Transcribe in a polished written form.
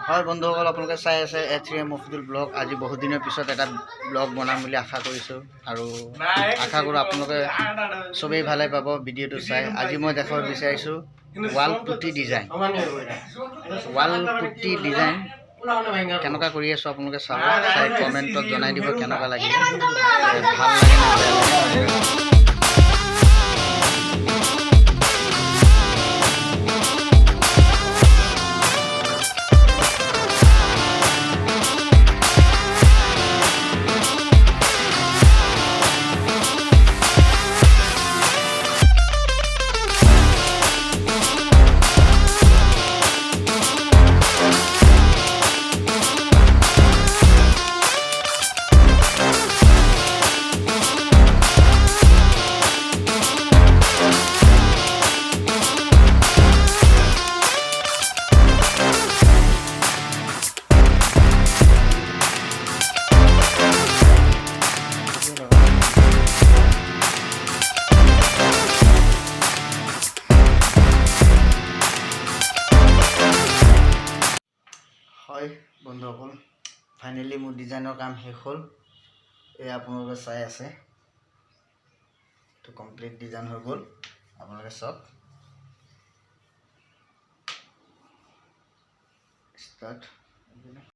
হয় বন্ধুসকল, আপোনালোকে চাই আছে A3M মফিদুল ব্লগ। আজি বহুত দিনৰ পিছত এটা ব্লগ বনাম বুলি আশা কৰিছোঁ আৰু আশা কৰোঁ আপোনালোকে চবেই ভালে পাব ভিডিঅ'টো চাই। আজি মই দেখাব বিচাৰিছোঁ ৱাল পুটি ডিজাইন। কেনেকুৱা কৰি আছোঁ আপোনালোকে চাব, চাই কমেণ্টত জনাই দিব কেনেকুৱা লাগিলে, ভাল লাগে। হয় বন্ধুসকল, ফাইনেলি মোৰ ডিজাইনৰ কাম শেষ হ'ল। এই আপোনালোকে চাই আছে, এইটো কমপ্লিট ডিজাইন হৈ গ'ল। আপোনালোকে চাওক, ষ্টাৰ্ট।